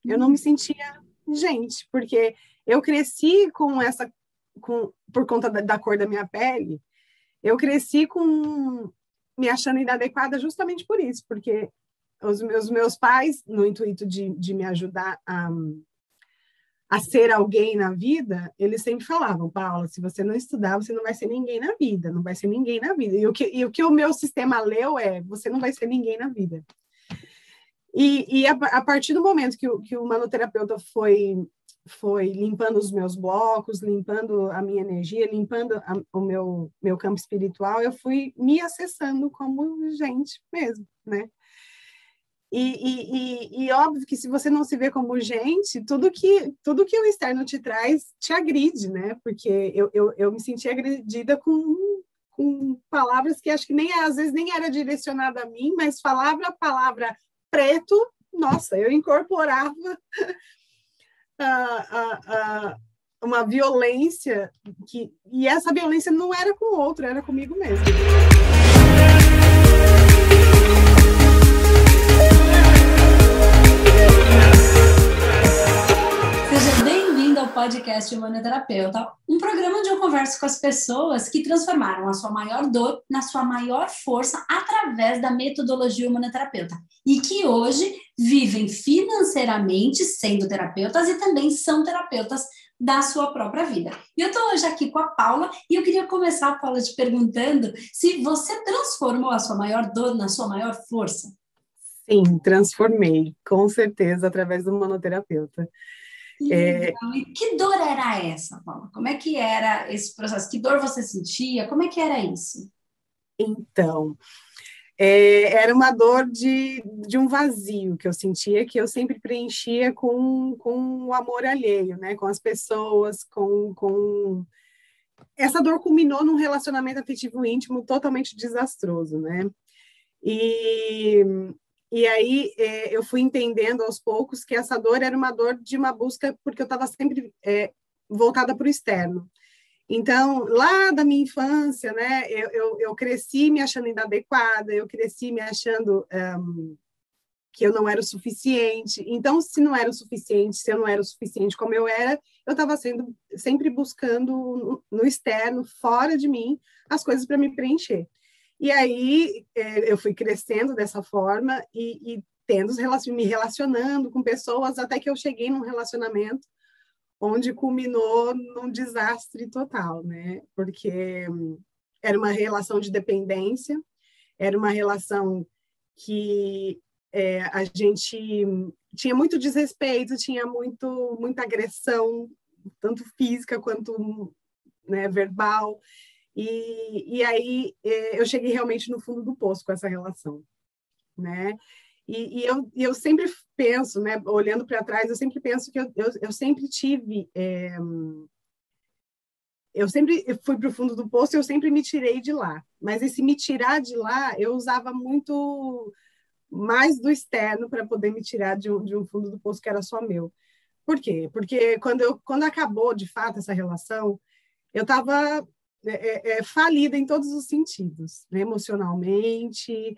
Eu não me sentia gente, porque eu cresci por conta da cor da minha pele, eu cresci me achando inadequada justamente por isso, porque os meus pais, no intuito de me ajudar a ser alguém na vida, eles sempre falavam, Paula, se você não estudar, você não vai ser ninguém na vida, não vai ser ninguém na vida. E o que o meu sistema leu você não vai ser ninguém na vida. E a partir do momento que o manoterapeuta foi limpando os meus blocos, limpando a minha energia, limpando o meu campo espiritual, eu fui me acessando como gente mesmo, né? E óbvio que se você não se vê como gente, tudo que o externo te traz te agride, né? Porque eu me senti agredida com palavras que acho que às vezes nem era direcionada a mim, mas falava a palavra preto, nossa, eu incorporava uma violência e essa violência não era com o outro, era comigo mesmo. Seja bem-vindo ao podcast Humanoterapeuta, um programa onde eu converso com as pessoas que transformaram a sua maior dor na sua maior força através da metodologia humanoterapeuta e que hoje vivem financeiramente sendo terapeutas e também são terapeutas da sua própria vida. E eu estou hoje aqui com a Paula e eu queria começar, Paula, te perguntando se você transformou a sua maior dor na sua maior força. Sim, transformei, com certeza, através do humanoterapeuta. E que dor era essa, Paula? Como é que era esse processo? Que dor você sentia? Como é que era isso? Então, era uma dor de um vazio que eu sentia, que eu sempre preenchia com o amor alheio, né? Com as pessoas, Essa dor culminou num relacionamento afetivo íntimo totalmente desastroso, né? E aí eu fui entendendo aos poucos que essa dor era uma dor de uma busca, porque eu estava sempre voltada para o externo. Então, lá da minha infância, né, eu cresci me achando inadequada, eu cresci me achando que eu não era o suficiente. Então, se não era o suficiente, se eu não era o suficiente como eu era, eu estava sempre buscando no externo, fora de mim, as coisas para me preencher. E aí eu fui crescendo dessa forma e me relacionando com pessoas até que eu cheguei num relacionamento onde culminou num desastre total, né? Porque era uma relação de dependência, era uma relação que a gente tinha muito desrespeito, tinha muita agressão, tanto física quanto, né, verbal. E aí eu cheguei realmente no fundo do poço com essa relação, né? Eu sempre penso, né, olhando para trás, eu sempre penso que eu sempre tive... eu sempre fui para o fundo do poço e eu sempre me tirei de lá. Mas esse me tirar de lá, eu usava muito mais do externo para poder me tirar de um fundo do poço que era só meu. Por quê? Porque quando acabou, de fato, essa relação, eu estava falida em todos os sentidos, né? Emocionalmente,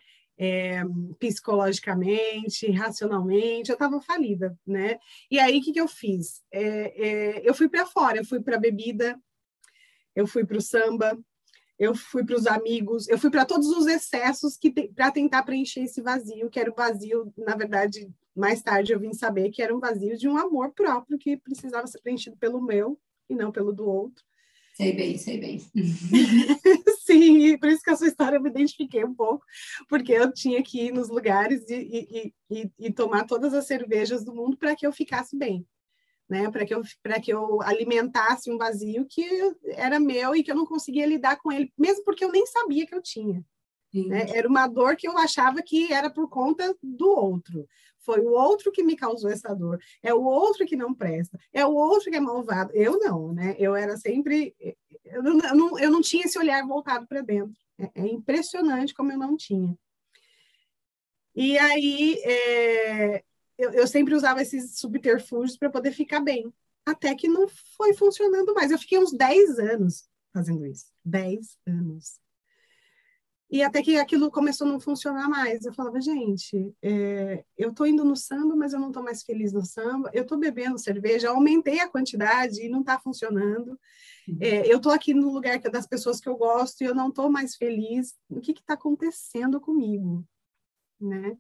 psicologicamente, racionalmente, eu estava falida, né? E aí, o que eu fiz? Eu fui para fora, eu fui para a bebida, eu fui para o samba, eu fui para os amigos, eu fui para todos os excessos para tentar preencher esse vazio, que era o vazio, na verdade, mais tarde eu vim saber que era um vazio de um amor próprio que precisava ser preenchido pelo meu e não pelo do outro. Sei bem, sei bem. Sim, por isso que a sua história eu me identifiquei um pouco, porque eu tinha que ir nos lugares e tomar todas as cervejas do mundo para que eu ficasse bem, né? Para que eu alimentasse um vazio que era meu e que eu não conseguia lidar com ele, mesmo porque eu nem sabia que eu tinha. Né? Era uma dor que eu achava que era por conta do outro. Foi o outro que me causou essa dor. É o outro que não presta. É o outro que é malvado. Eu não, né? Eu era sempre... Eu não tinha esse olhar voltado para dentro. É impressionante como eu não tinha. E aí, eu sempre usava esses subterfúgios para poder ficar bem. Até que não foi funcionando mais. Eu fiquei uns 10 anos fazendo isso. 10 anos. E até que aquilo começou a não funcionar mais. Eu falava, gente, eu tô indo no samba, mas eu não tô mais feliz no samba. Eu tô bebendo cerveja, aumentei a quantidade e não tá funcionando. Eu tô aqui no lugar das pessoas que eu gosto e eu não tô mais feliz. O que que tá acontecendo comigo, né?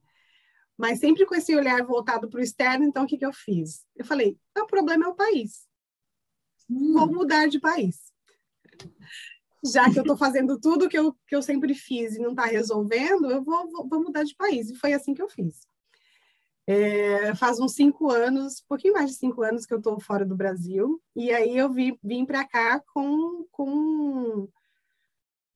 Mas sempre com esse olhar voltado para o externo, então o que que eu fiz? Eu falei, o problema é o país. Vou mudar de país. Já que eu estou fazendo tudo que eu sempre fiz e não está resolvendo, eu vou mudar de país. E foi assim que eu fiz. Faz uns 5 anos, um pouquinho mais de 5 anos que eu estou fora do Brasil, e aí eu vim para cá com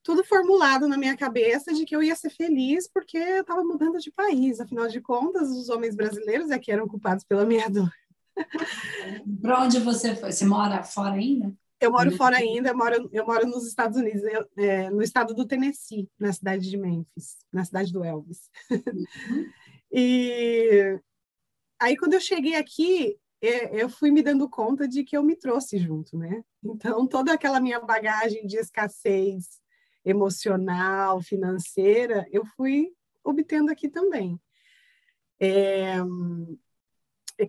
tudo formulado na minha cabeça de que eu ia ser feliz porque eu estava mudando de país. Afinal de contas, os homens brasileiros é que eram culpados pela minha dor. Para onde você foi? Você mora fora ainda? Eu moro fora ainda, eu moro nos Estados Unidos, no estado do Tennessee, na cidade de Memphis, na cidade do Elvis. E aí, quando eu cheguei aqui, eu fui me dando conta de que eu me trouxe junto, né? Então, toda aquela minha bagagem de escassez emocional, financeira, eu fui obtendo aqui também. É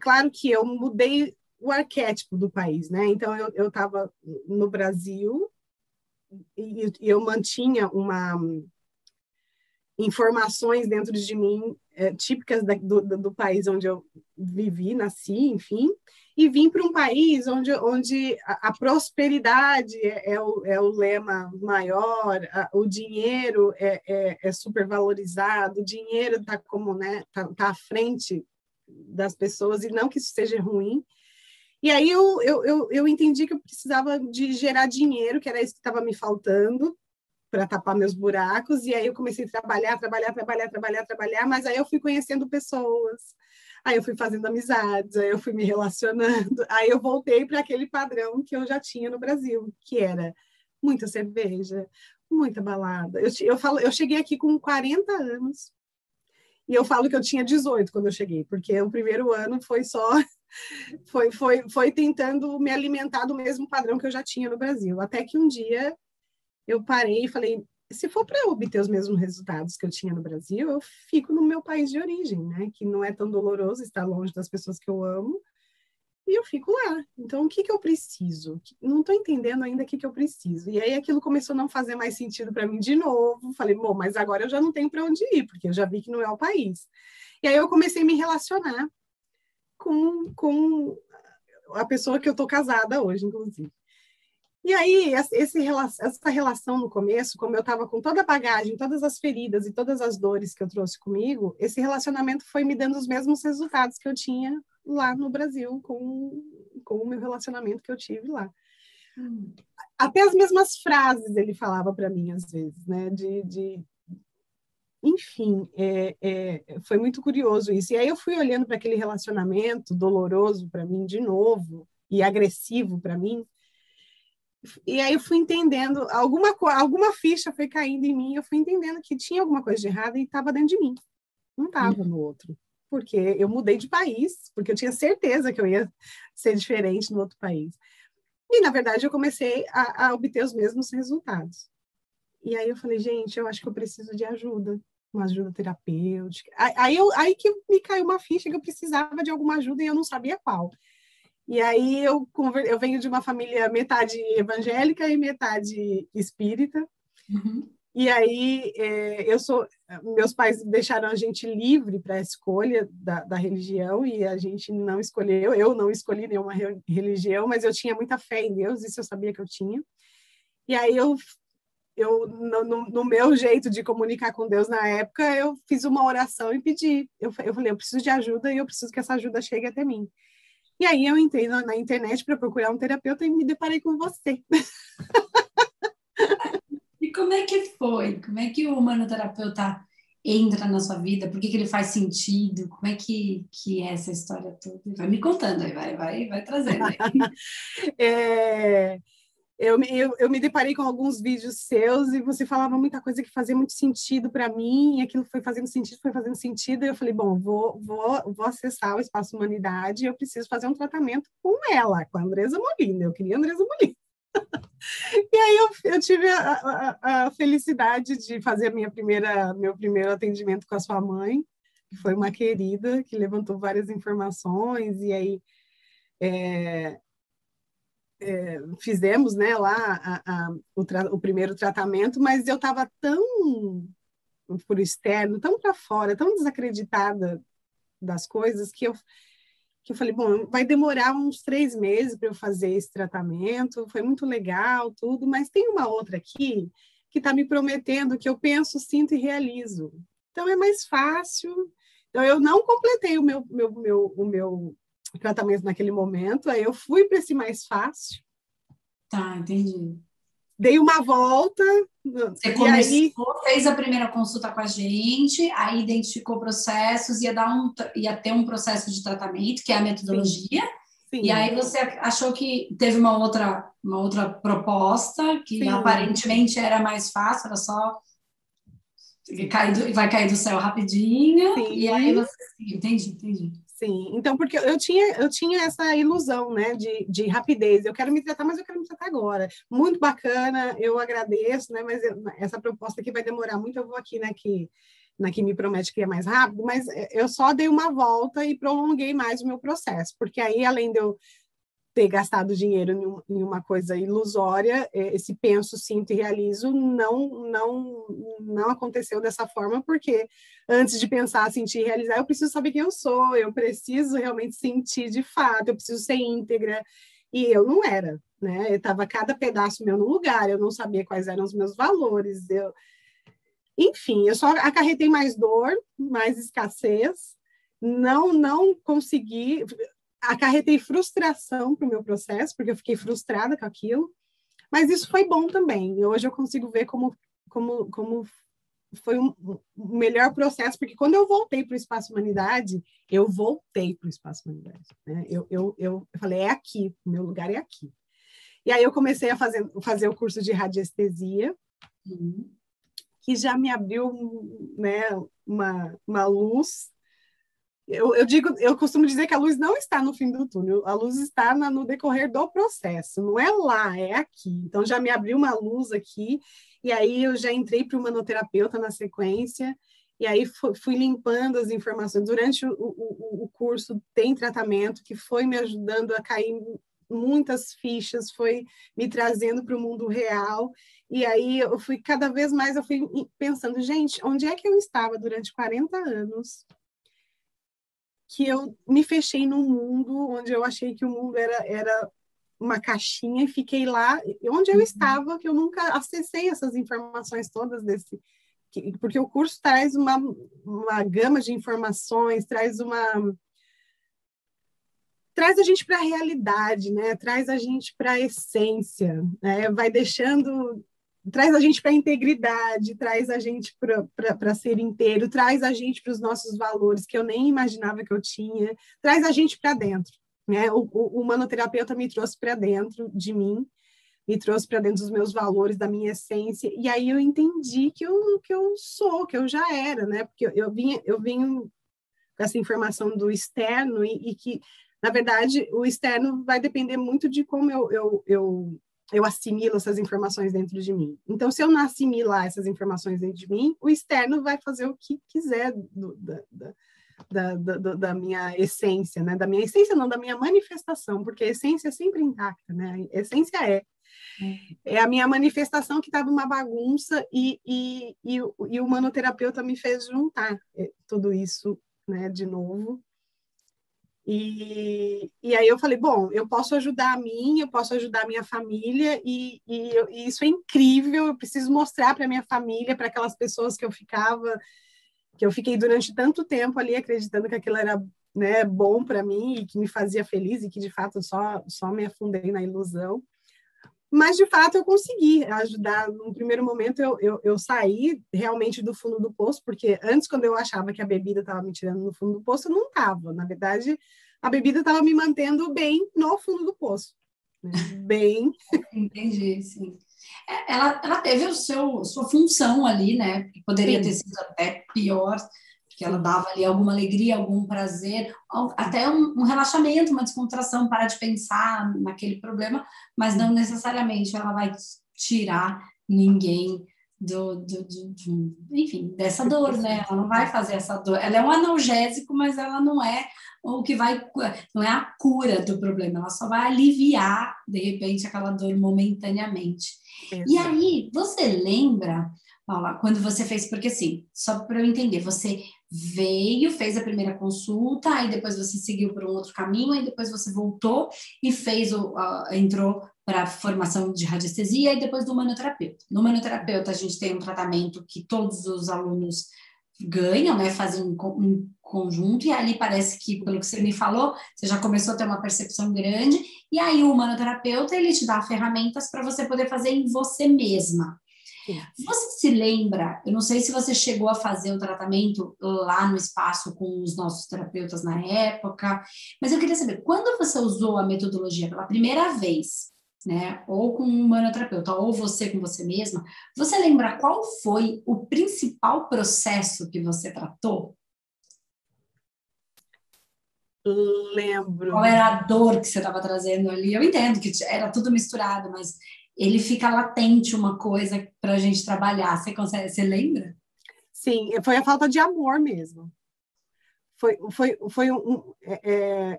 claro que eu mudei o arquétipo do país, né? Então, eu estava no Brasil e eu mantinha informações dentro de mim típicas do país onde eu vivi, nasci, enfim, e vim para um país onde a prosperidade é o lema maior, o dinheiro é super valorizado, o dinheiro está né, tá à frente das pessoas, e não que isso seja ruim. E aí eu entendi que eu precisava de gerar dinheiro, que era isso que estava me faltando, para tapar meus buracos, e aí eu comecei a trabalhar, mas aí eu fui conhecendo pessoas, aí eu fui fazendo amizades, aí eu fui me relacionando, aí eu voltei para aquele padrão que eu já tinha no Brasil, que era muita cerveja, muita balada. Eu cheguei aqui com 40 anos, e eu falo que eu tinha 18 quando eu cheguei, porque o primeiro ano foi só foi tentando me alimentar do mesmo padrão que eu já tinha no Brasil, até que um dia eu parei e falei, se for para obter os mesmos resultados que eu tinha no Brasil, eu fico no meu país de origem, né? Que não é tão doloroso estar longe das pessoas que eu amo, e eu fico lá. Então, o que que eu preciso? Não estou entendendo ainda o que que eu preciso. E aí aquilo começou a não fazer mais sentido para mim de novo. Falei, bom, mas agora eu já não tenho para onde ir, porque eu já vi que não é o país. E aí eu comecei a me relacionar com a pessoa que eu estou casada hoje, inclusive. E aí, essa relação no começo, como eu estava com toda a bagagem, todas as feridas e todas as dores que eu trouxe comigo, esse relacionamento foi me dando os mesmos resultados que eu tinha lá no Brasil, com o meu relacionamento que eu tive lá. Até as mesmas frases ele falava para mim, às vezes, né? Enfim, foi muito curioso isso. E aí eu fui olhando para aquele relacionamento doloroso para mim de novo, e agressivo para mim, e aí eu fui entendendo, alguma ficha foi caindo em mim, eu fui entendendo que tinha alguma coisa de errado e estava dentro de mim, não estava no outro. Porque eu mudei de país, porque eu tinha certeza que eu ia ser diferente no outro país. E, na verdade, eu comecei a obter os mesmos resultados. E aí eu falei, gente, eu acho que eu preciso de ajuda, uma ajuda terapêutica. Aí que me caiu uma ficha que eu precisava de alguma ajuda e eu não sabia qual. E aí eu venho de uma família metade evangélica e metade espírita. Uhum. E aí meus pais deixaram a gente livre para a escolha da religião, e a gente não escolheu, eu não escolhi nenhuma religião, mas eu tinha muita fé em Deus, isso eu sabia que eu tinha. E aí no meu jeito de comunicar com Deus na época, eu fiz uma oração e pedi. Eu falei, eu preciso de ajuda e eu preciso que essa ajuda chegue até mim. E aí eu entrei na internet para procurar um terapeuta e me deparei com você. E como é que foi? Como é que o humanoterapeuta entra na sua vida? Por que que ele faz sentido? Como é que é essa história toda? Vai me contando aí, vai trazendo aí. Eu me deparei com alguns vídeos seus e você falava muita coisa que fazia muito sentido para mim, e aquilo foi fazendo sentido, e eu falei, bom, vou acessar o Espaço Humanidade, e eu preciso fazer um tratamento com ela, com a Andresa Molina. Eu queria a Andresa Molina. E aí eu tive a felicidade de fazer meu primeiro atendimento com a sua mãe, que foi uma querida, que levantou várias informações, e aí fizemos, né, lá o primeiro tratamento, mas eu estava tão por externo, tão para fora, tão desacreditada das coisas, que eu falei, bom, vai demorar uns 3 meses para eu fazer esse tratamento, foi muito legal, tudo, mas tem uma outra aqui que está me prometendo que eu penso, sinto e realizo. Então, é mais fácil. Então, eu não completei o meu tratamento naquele momento, aí eu fui para esse mais fácil, Tá, entendi. dei uma volta, Você e aí... começou, fez a primeira consulta com a gente, aí identificou processos, ia ter um processo de tratamento, que é a Sim, metodologia, e sim, aí você achou que teve uma outra proposta, que sim, aparentemente era mais fácil, era só vai cair do céu rapidinho, e aí sim. você seguiu. Entendi, entendi. Sim, então, porque eu tinha essa ilusão, né, de rapidez. Eu quero me tratar, mas eu quero me tratar agora. Muito bacana, eu agradeço, né, mas essa proposta aqui vai demorar muito. Eu vou aqui, né, na que me promete que é mais rápido, mas eu só dei uma volta e prolonguei mais o meu processo, porque aí, além de eu ter gastado dinheiro em uma coisa ilusória, esse penso, sinto e realizo não aconteceu dessa forma, porque antes de pensar, sentir e realizar, eu preciso saber quem eu sou, eu preciso realmente sentir de fato, eu preciso ser íntegra, e eu não era, né? Eu estava cada pedaço meu no lugar, eu não sabia quais eram os meus valores, enfim, eu só acarretei mais dor, mais escassez, não consegui, acarretei frustração para o meu processo, porque eu fiquei frustrada com aquilo, mas isso foi bom também. E hoje eu consigo ver como foi o melhor processo, porque quando eu voltei para o Espaço Humanidade, eu voltei para o Espaço Humanidade. Né? Eu falei, é aqui, o meu lugar é aqui. E aí eu comecei a fazer o curso de radiestesia, que já me abriu, né, uma luz. Eu costumo dizer que a luz não está no fim do túnel, a luz está no decorrer do processo, não é lá, é aqui. Então, já me abriu uma luz aqui, e aí eu já entrei para o manoterapeuta na sequência, e aí fui limpando as informações. Durante o curso tem tratamento que foi me ajudando a cair muitas fichas, foi me trazendo para o mundo real, e aí eu fui cada vez mais, eu fui pensando, gente, onde é que eu estava durante 40 anos? Que eu me fechei num mundo onde eu achei que o mundo era uma caixinha e fiquei lá onde eu estava, que eu nunca acessei essas informações todas porque o curso traz uma gama de informações, traz a gente para a realidade, né? Traz a gente para a essência, né? Traz a gente para a integridade, traz a gente para ser inteiro, traz a gente para os nossos valores que eu nem imaginava que eu tinha, traz a gente para dentro, né? O manoterapeuta me trouxe para dentro de mim, me trouxe para dentro dos meus valores, da minha essência, e aí eu entendi que eu sou, que eu já era, né? Porque eu vinha com essa informação do externo e que, na verdade, o externo vai depender muito de como eu assimilo essas informações dentro de mim. Então, se eu não assimilar essas informações dentro de mim, o externo vai fazer o que quiser da minha essência, né? Da minha essência, não, da minha manifestação, porque a essência é sempre intacta, né? A essência é a minha manifestação que estava uma bagunça e o manoterapeuta me fez juntar tudo isso, né, de novo. E aí eu falei, bom, eu posso ajudar a mim, eu posso ajudar a minha família, e isso é incrível, eu preciso mostrar para a minha família, para aquelas pessoas que eu fiquei durante tanto tempo ali acreditando que aquilo era, né, bom para mim e que me fazia feliz, e que de fato só me afundei na ilusão. Mas, de fato, eu consegui ajudar. No primeiro momento, eu saí realmente do fundo do poço, porque antes, quando eu achava que a bebida estava me tirando no fundo do poço, eu não estava. Na verdade, a bebida estava me mantendo bem no fundo do poço. Né? Bem. Entendi, sim. Ela teve sua função ali, né? Que poderia ter Sim, sido até pior. porque ela dava ali alguma alegria, algum prazer, até um relaxamento, uma descontração, parar de pensar naquele problema, mas não necessariamente ela vai tirar ninguém enfim, dessa dor, né? Ela não vai fazer essa dor. Ela é um analgésico, mas ela não é o que não é a cura do problema, ela só vai aliviar, de repente, aquela dor momentaneamente. Exato. E aí, você lembra, Paula, quando você fez, porque assim, só para eu entender, você veio, fez a primeira consulta, aí depois você seguiu por um outro caminho, aí depois você voltou e entrou para formação de radiestesia e depois do humanoterapeuta. No humanoterapeuta, a gente tem um tratamento que todos os alunos ganham, né, fazem um conjunto, e ali parece que, pelo que você me falou, você já começou a ter uma percepção grande, e aí o humanoterapeuta, ele te dá ferramentas para você poder fazer em você mesma. Sim. Você se lembra, eu não sei se você chegou a fazer o tratamento lá no espaço com os nossos terapeutas na época, mas eu queria saber, quando você usou a metodologia pela primeira vez, né, ou com um humanoterapeuta, ou você com você mesma, você lembra qual foi o principal processo que você tratou? Lembro. Qual era a dor que você estava trazendo ali? Eu entendo que era tudo misturado, mas ele fica latente uma coisa para a gente trabalhar. Você lembra? Sim, foi a falta de amor mesmo.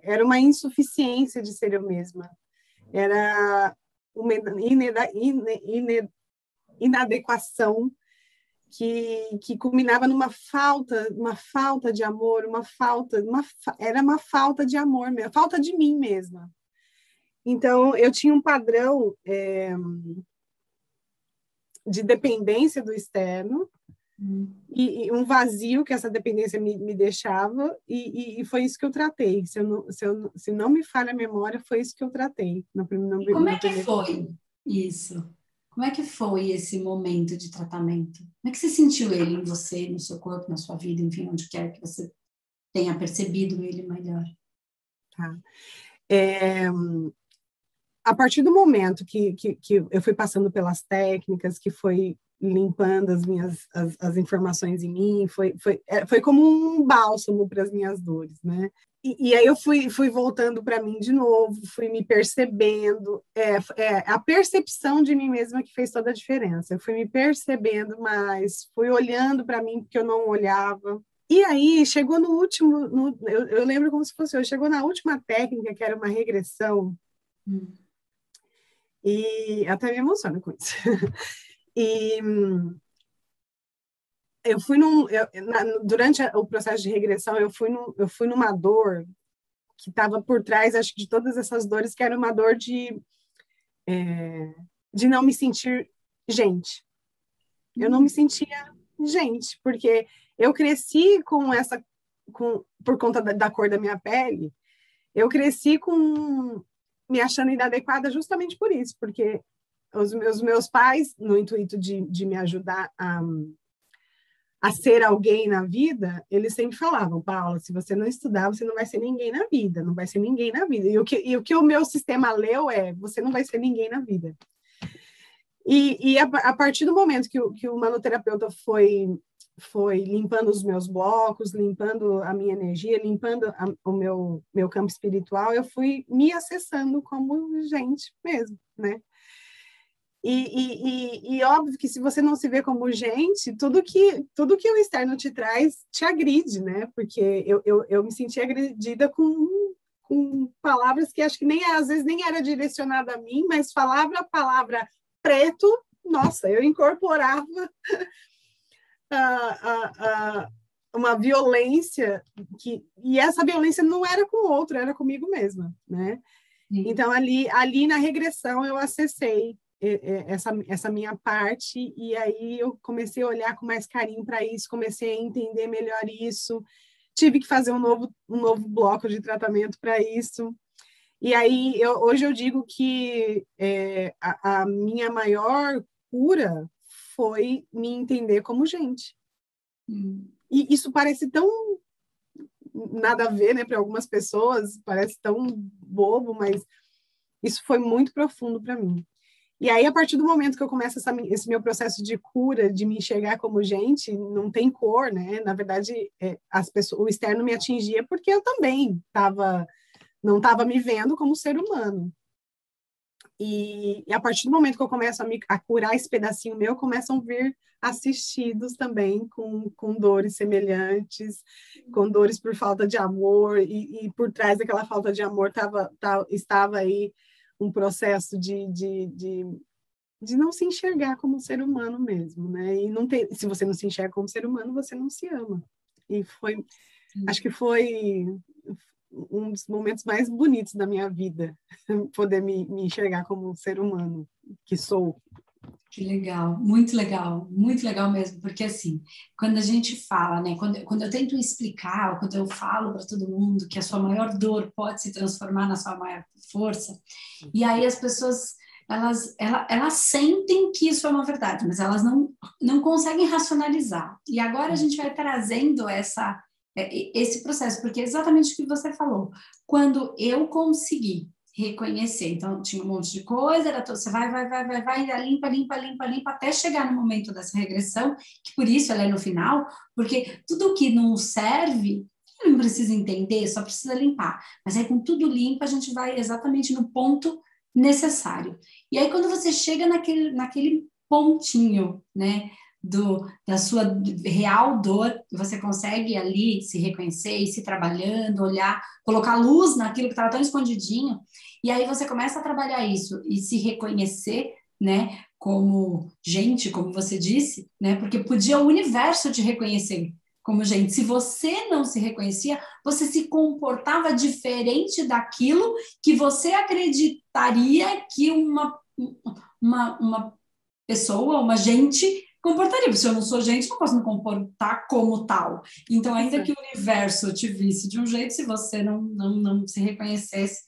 Era uma insuficiência de ser eu mesma. Era uma inadequação que culminava numa falta de amor, era uma falta de amor, falta de mim mesma. Então, eu tinha um padrão de dependência do externo, e um vazio que essa dependência me deixava, e foi isso que eu tratei. Se não me falha a memória, foi isso que eu tratei. E como é que foi isso? Como é que foi esse momento de tratamento? Como é que você sentiu ele em você, no seu corpo, na sua vida, enfim, onde quer que você tenha percebido ele melhor? Tá. A partir do momento que eu fui passando pelas técnicas, que foi limpando as informações em mim, foi como um bálsamo para as minhas dores, né? E aí eu fui voltando para mim de novo, fui me percebendo, a percepção de mim mesma que fez toda a diferença. Eu fui me percebendo mais, fui olhando para mim porque eu não olhava. E aí chegou no último, eu lembro como se fosse hoje, chegou na última técnica, que era uma regressão, e até me emociono com isso. E eu fui durante o processo de regressão, eu fui numa dor que estava por trás, acho que de todas essas dores, que era uma dor de não me sentir gente. Eu não me sentia gente, porque eu cresci por conta da cor da minha pele, eu cresci me achando inadequada justamente por isso, porque os meus pais, no intuito de me ajudar a ser alguém na vida, eles sempre falavam: Paula, se você não estudar, você não vai ser ninguém na vida, não vai ser ninguém na vida. E o que o meu sistema leu você não vai ser ninguém na vida. E a partir do momento que o manoterapeuta foi limpando os meus blocos, limpando a minha energia, limpando o meu campo espiritual, eu fui me acessando como gente mesmo, né? E óbvio que se você não se vê como gente, tudo que o externo te traz te agride, né? Porque eu me senti agredida com palavras que acho que às vezes nem era direcionada a mim, mas falava a palavra preto, nossa, eu incorporava uma violência e essa violência não era com o outro, era comigo mesma, né? Sim. Então ali na regressão eu acessei essa minha parte, e aí eu comecei a olhar com mais carinho para isso, comecei a entender melhor isso, tive que fazer um novo bloco de tratamento para isso. E aí hoje eu digo que a minha maior cura foi me entender como gente. E isso parece tão nada a ver, né, para algumas pessoas, parece tão bobo, mas isso foi muito profundo para mim. E aí, a partir do momento que eu começo esse meu processo de cura, de me enxergar como gente, não tem cor, né? Na verdade, as pessoas, o externo me atingia porque eu também não estava me vendo como ser humano. E a partir do momento que eu começo a curar esse pedacinho meu, começam a vir assistidos também com dores semelhantes, com dores por falta de amor, e por trás daquela falta de amor estava aí um processo de não se enxergar como um ser humano mesmo, né? E não ter, se você não se enxerga como ser humano, você não se ama. E acho que foi um dos momentos mais bonitos da minha vida, poder me enxergar como um ser humano que sou. Que legal, muito legal mesmo, porque assim, quando a gente fala, né, quando eu tento explicar, ou quando eu falo para todo mundo que a sua maior dor pode se transformar na sua maior força, e aí as pessoas, elas sentem que isso é uma verdade, mas elas não conseguem racionalizar. E agora a gente vai trazendo esse processo, porque é exatamente o que você falou. Quando eu consegui reconhecer. Então, tinha um monte de coisa, você vai, limpa, até chegar no momento dessa regressão, que por isso ela é no final, porque tudo que não serve, não precisa entender, só precisa limpar. Mas aí, com tudo limpo, a gente vai exatamente no ponto necessário. E aí, quando você chega naquele pontinho, né, da sua real dor, você consegue ali se reconhecer, ir se trabalhando, olhar, colocar luz naquilo que estava tão escondidinho, e aí você começa a trabalhar isso e se reconhecer, né, como gente, como você disse, né, porque podia o universo te reconhecer como gente. Se você não se reconhecia, você se comportava diferente daquilo que você acreditaria que uma pessoa, uma gente comportaria. Se eu não sou gente, não posso me comportar como tal. Então, ainda que o universo te visse de um jeito, se você não se reconhecesse,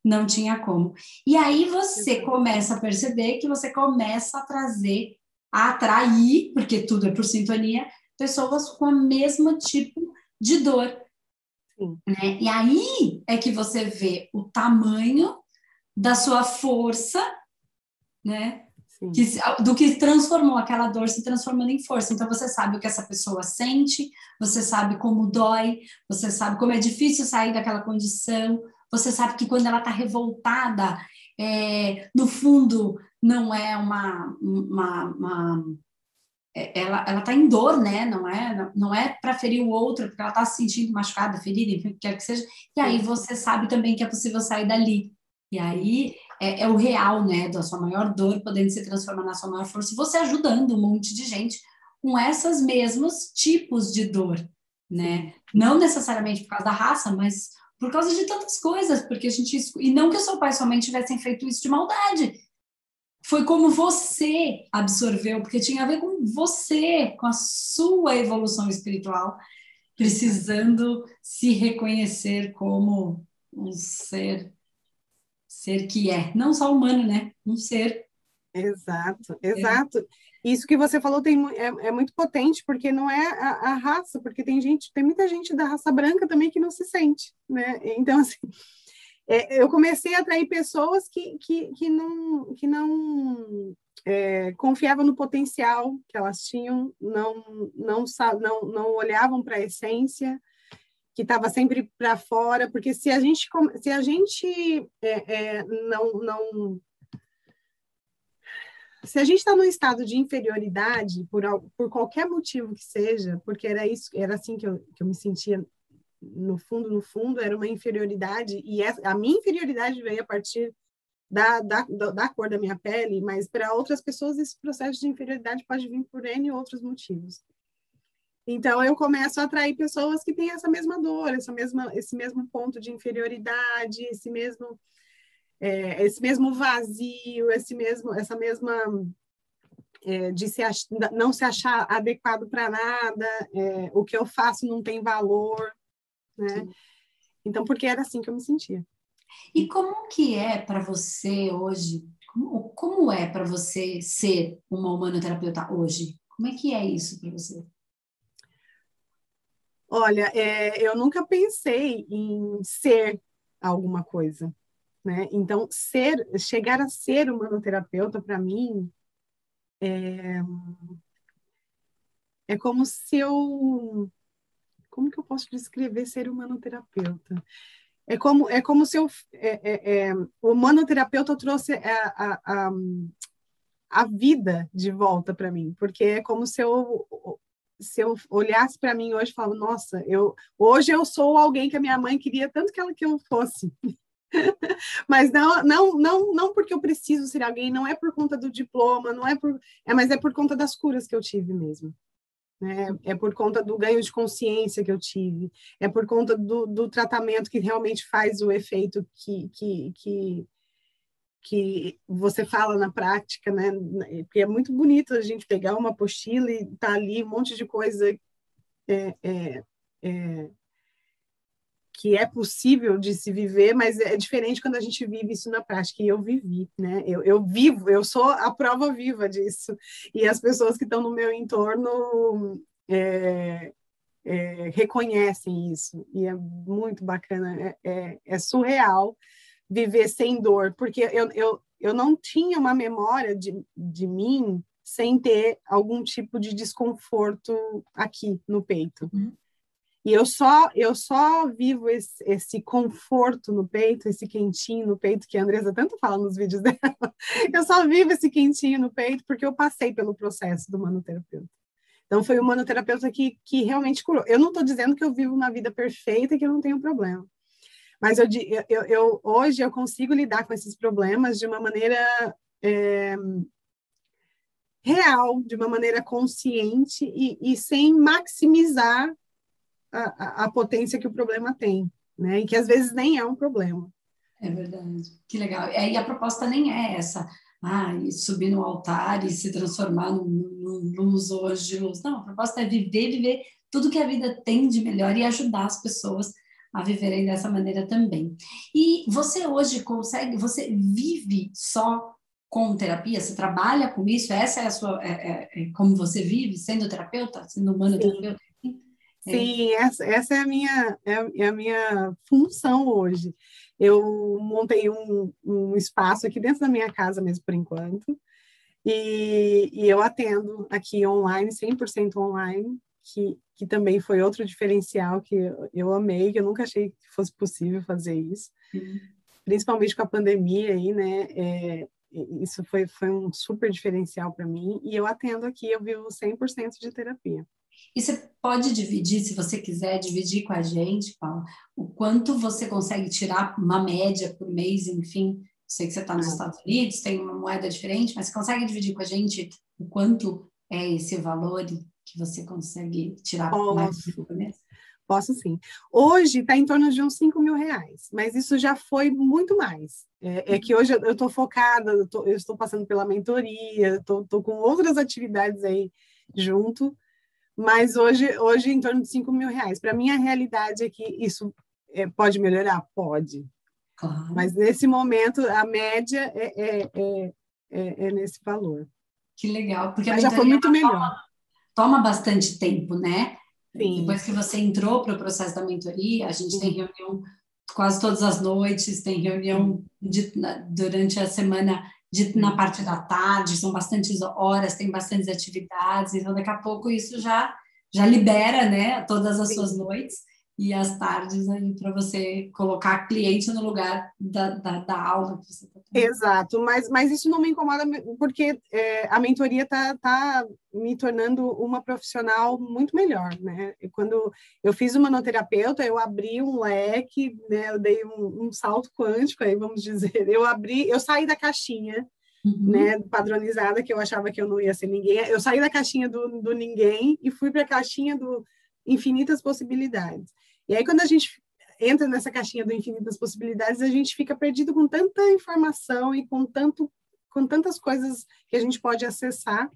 não tinha como. E aí você começa a perceber que você começa a atrair, porque tudo é por sintonia, pessoas com o mesmo tipo de dor. Né? E aí é que você vê o tamanho da sua força, né? Do que transformou aquela dor se transformando em força. Então você sabe o que essa pessoa sente, você sabe como dói, você sabe como é difícil sair daquela condição, você sabe que quando ela está revoltada, no fundo não é ela está em dor, né? Não é para ferir o outro, porque ela está se sentindo machucada, ferida, enfim, o que quer que seja. E aí você sabe também que é possível sair dali. E aí é o real, né? Da sua maior dor podendo se transformar na sua maior força. E você ajudando um monte de gente com esses mesmos tipos de dor, né? Não necessariamente por causa da raça, mas por causa de tantas coisas, porque a gente... E não que o seu pai e sua mãe tivessem feito isso de maldade, foi como você absorveu, porque tinha a ver com você, com a sua evolução espiritual, precisando se reconhecer como um ser que é, não só humano, né? Um ser. Exato. Isso que você falou é muito potente, porque não é a raça, porque tem muita gente da raça branca também que não se sente, né? Então, assim, eu comecei a atrair pessoas que não confiavam no potencial que elas tinham, não olhavam para a essência, que estava sempre para fora, porque se a gente se a gente está num estado de inferioridade, por qualquer motivo que seja, porque era assim que eu me sentia no fundo, era uma inferioridade, e a minha inferioridade veio a partir da cor da minha pele, mas para outras pessoas esse processo de inferioridade pode vir por N outros motivos. Então, eu começo a atrair pessoas que têm essa mesma dor, esse mesmo ponto de inferioridade, esse mesmo vazio, essa mesma de não se achar adequado para nada, o que eu faço não tem valor, né? Então, porque era assim que eu me sentia. E como que é para você hoje? Como é para você ser uma humanoterapeuta hoje? Como é que é isso para você? Olha, eu nunca pensei em ser alguma coisa. né? Então, chegar a ser humanoterapeuta, para mim, é como se eu... Como que eu posso descrever ser humanoterapeuta? É como se eu... o humanoterapeuta trouxe a vida de volta para mim, porque é como se eu olhasse para mim hoje e falava, nossa, hoje eu sou alguém que a minha mãe queria tanto que eu fosse. Mas não porque eu preciso ser alguém, não é por conta do diploma, mas é por conta das curas que eu tive mesmo. Né? É por conta do ganho de consciência que eu tive, é por conta do tratamento que realmente faz o efeito que você fala na prática, né? Porque é muito bonito a gente pegar uma apostila e tá ali um monte de coisa que é possível de se viver, mas é diferente quando a gente vive isso na prática, e eu vivi, né? Eu vivo, eu sou a prova viva disso, e as pessoas que estão no meu entorno reconhecem isso, e é muito bacana, é surreal viver sem dor, porque eu não tinha uma memória de mim sem ter algum tipo de desconforto aqui no peito. Uhum. E eu só vivo esse conforto no peito, esse quentinho no peito, que a Andresa tanto fala nos vídeos dela. Eu só vivo esse quentinho no peito porque eu passei pelo processo do manoterapeuta. Então, foi o manoterapeuta que realmente curou. Eu não estou dizendo que eu vivo uma vida perfeita e que eu não tenho problema. Mas hoje eu consigo lidar com esses problemas de uma maneira real, de uma maneira consciente e sem maximizar a potência que o problema tem, né? E que às vezes nem é um problema. É verdade. Que legal. E aí a proposta nem é essa, e subir no altar e se transformar num luz ou anjo de luz. Não, a proposta é viver tudo que a vida tem de melhor e ajudar as pessoas a viverem dessa maneira também. E você hoje você vive só com terapia? Você trabalha com isso? Essa é a sua, como você vive, sendo terapeuta, sendo humanoterapeuta? Sim, essa é a minha função hoje. Eu montei um espaço aqui dentro da minha casa mesmo, por enquanto, e eu atendo aqui online, 100% online, que também foi outro diferencial que eu amei, que eu nunca achei que fosse possível fazer isso, principalmente com a pandemia aí, né? Isso foi um super diferencial para mim, e eu atendo aqui, eu vivo 100% de terapia. E você pode dividir, se você quiser, dividir com a gente, Paula, o quanto você consegue tirar uma média por mês, enfim. Sei que você está nos Estados Unidos, tem uma moeda diferente, mas você consegue dividir com a gente o quanto é esse valor que você consegue tirar por mês? Posso sim. Hoje está em torno de uns 5.000 reais, mas isso já foi muito mais. É que hoje eu estou focada, eu estou passando pela mentoria, estou com outras atividades aí junto, mas hoje em torno de 5.000 reais. Para mim, a realidade é que isso pode melhorar? Pode. Claro. Mas nesse momento, a média é nesse valor. Que legal, porque a Mas já foi muito melhor. Toma bastante tempo, né? Sim. Depois que você entrou para o processo da mentoria, a gente Sim. tem reunião quase todas as noites, tem reunião durante a semana na parte da tarde, são bastantes horas, tem bastantes atividades, então daqui a pouco isso já libera, né, todas as suas noites e as tardes aí para você colocar cliente no lugar da aula que você está tendo. Exato, mas isso não me incomoda porque a mentoria tá me tornando uma profissional muito melhor, né? E quando eu fiz uma manoterapeuta, eu abri um leque, né? Eu dei um salto quântico, aí vamos dizer, eu saí da caixinha, né? Padronizada, que eu achava que eu não ia ser ninguém, eu saí da caixinha do ninguém e fui para a caixinha do infinitas possibilidades. E aí quando a gente entra nessa caixinha do infinitas possibilidades, a gente fica perdido com tanta informação e com tantas coisas que a gente pode acessar,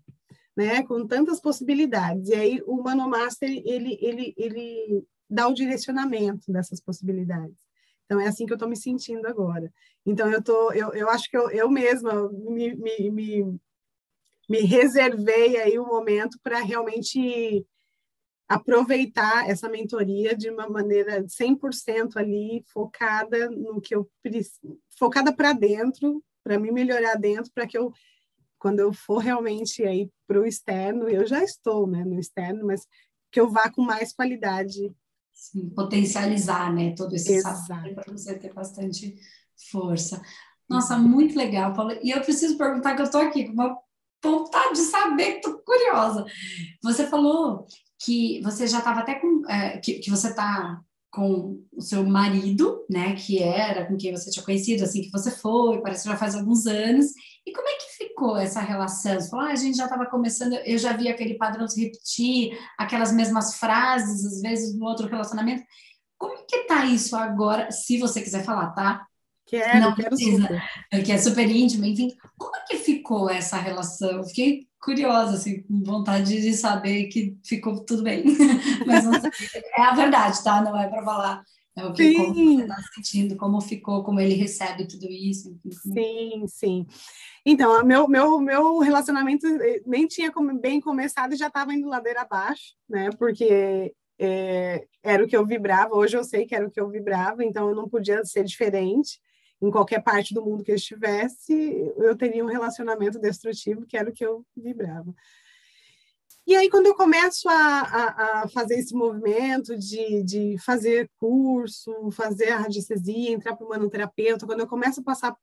né? Com tantas possibilidades. E aí o Manomaster, ele dá o direcionamento dessas possibilidades. Então, é assim que eu estou me sentindo agora. Então, eu acho que eu mesma me reservei aí um momento para realmente aproveitar essa mentoria de uma maneira 100% ali, focada no que eu preciso, focada para dentro, para me melhorar dentro, para que eu, quando eu for realmente aí para o externo, eu já estou, né, no externo, mas que eu vá com mais qualidade. Sim, potencializar, né, todo esse saber Exato. para você ter bastante força. Nossa, muito legal, Paula. E eu preciso perguntar, que eu estou aqui com uma vontade de saber, estou curiosa. Você falou que você já estava até com, que você está com o seu marido, né, que era com quem você tinha conhecido, assim que você foi, parece que já faz alguns anos. E como é que ficou essa relação? Você falou, a gente já estava começando, eu já vi aquele padrão se repetir, aquelas mesmas frases, às vezes, no outro relacionamento. Como que tá isso agora, se você quiser falar, tá? Não Quero precisa, super. que é super íntimo, enfim. Como é que ficou essa relação? Fiquei curiosa, assim, com vontade de saber que ficou tudo bem. Mas não sei, é a verdade, tá? Não é para falar. É o que, como você Sim, está sentindo, como ficou, como ele recebe tudo isso. Enfim, sim, sim. Então, meu relacionamento nem tinha bem começado e já estava indo ladeira abaixo, né? Porque era o que eu vibrava. Hoje eu sei que era o que eu vibrava, então eu não podia ser diferente. Em qualquer parte do mundo que eu estivesse, eu teria um relacionamento destrutivo, que era o que eu vibrava. E aí, quando eu começo a fazer esse movimento de fazer curso, fazer a radiestesia, entrar para o manoterapeuta, quando eu começo a passar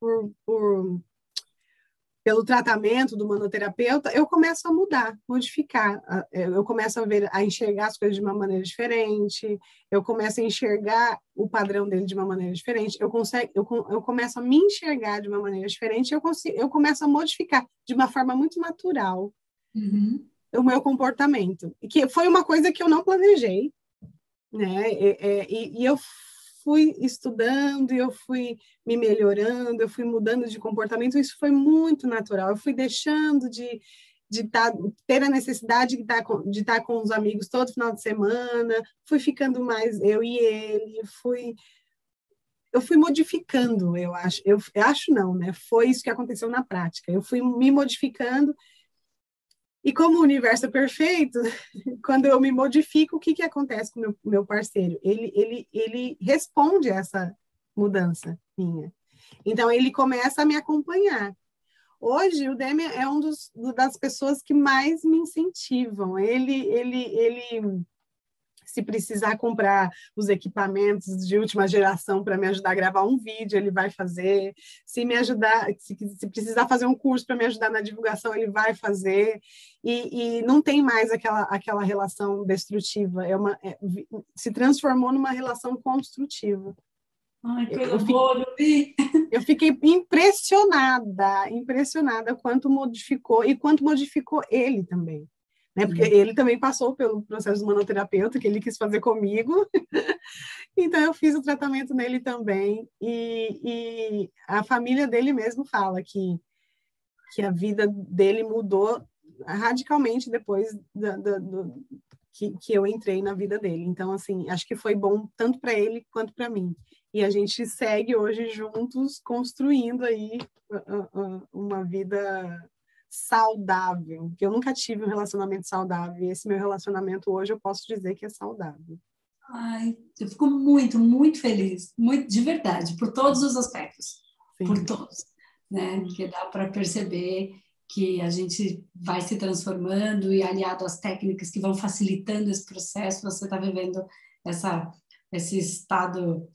pelo tratamento do manoterapeuta, eu começo a mudar, modificar. Eu começo a enxergar as coisas de uma maneira diferente, eu começo a enxergar o padrão dele de uma maneira diferente, eu começo a me enxergar de uma maneira diferente, eu começo a modificar de uma forma muito natural uhum. o meu comportamento, que foi uma coisa que eu não planejei, né? E eu fui estudando, eu fui me melhorando, eu fui mudando de comportamento, isso foi muito natural. Eu fui deixando ter a necessidade de estar com os amigos todo final de semana, fui ficando mais eu e ele, eu fui modificando, eu acho não, né? Foi isso que aconteceu na prática. Eu fui me modificando e como o universo é perfeito, quando eu me modifico, o que acontece com o meu parceiro? Ele responde a essa mudança minha. Então, ele começa a me acompanhar. Hoje, o Demian é das pessoas que mais me incentivam. Ele se precisar comprar os equipamentos de última geração para me ajudar a gravar um vídeo, ele vai fazer. Se me ajudar, se precisar fazer um curso para me ajudar na divulgação, ele vai fazer. E não tem mais aquela relação destrutiva. Se transformou numa relação construtiva. Ai, coisa Eu, fi, boa, eu vi. eu fiquei impressionada quanto modificou ele também. Né? Porque Sim. ele também passou pelo processo do manoterapeuta que ele quis fazer comigo, então eu fiz o tratamento nele também, e a família dele mesmo fala que a vida dele mudou radicalmente depois que eu entrei na vida dele. Então, assim, acho que foi bom tanto para ele quanto para mim. E a gente segue hoje juntos construindo aí uma vida saudável, que eu nunca tive um relacionamento saudável, e esse meu relacionamento hoje eu posso dizer que é saudável. Ai, eu fico muito, muito feliz, muito de verdade, por todos os aspectos, por Sim. todos, né? Porque dá para perceber que a gente vai se transformando e aliado às técnicas que vão facilitando esse processo, você está vivendo essa, esse estado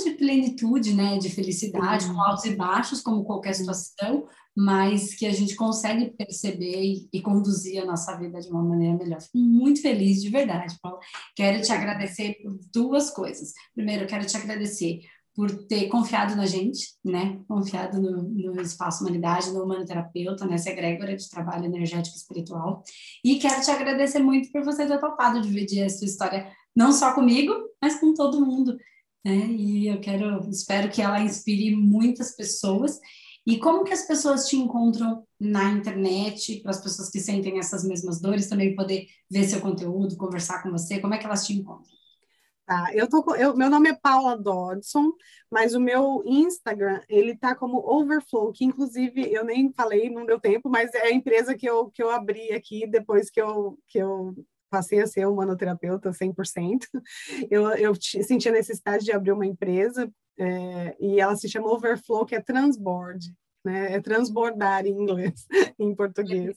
de plenitude, né? De felicidade, com Sim. altos e baixos, como qualquer Sim. situação, mas que a gente consegue perceber e conduzir a nossa vida de uma maneira melhor. Fico muito feliz, de verdade, Paula. Quero te agradecer por duas coisas. Primeiro, eu quero te agradecer por ter confiado na gente, né? Confiado no Espaço Humanidade, no Humanoterapeuta, nessa egrégora de trabalho energético e espiritual. E quero te agradecer muito por você ter topado dividir a sua história, não só comigo, mas com todo mundo, né? E espero que ela inspire muitas pessoas. E como que as pessoas te encontram na internet, para as pessoas que sentem essas mesmas dores também poder ver seu conteúdo, conversar com você, como é que elas te encontram? Tá, meu nome é Paula Dodson, mas o meu Instagram, ele tá como Overflow, que inclusive eu nem falei, não deu tempo, mas é a empresa que eu abri aqui depois que eu passei a ser humanoterapeuta 100%. Eu senti a necessidade de abrir uma empresa, e ela se chama Overflow, que é transboard, né? É transbordar em inglês, em português.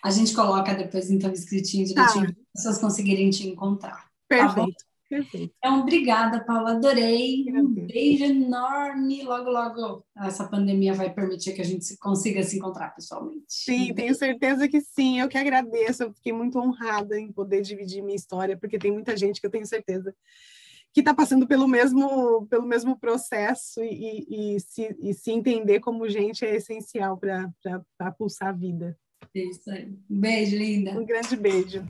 A gente coloca depois, então, escritinho direitinho, para as pessoas conseguirem te encontrar. Perfeito, tá bom? perfeito. Então, obrigada, Paula, adorei. Um beijo enorme. Logo, logo, essa pandemia vai permitir que a gente consiga se encontrar pessoalmente. Sim, tenho certeza que sim. Eu que agradeço. Eu fiquei muito honrada em poder dividir minha história, porque tem muita gente que eu tenho certeza que está passando pelo mesmo processo, e se entender como gente é essencial para pulsar a vida. Isso aí. Um beijo, linda. Um grande beijo.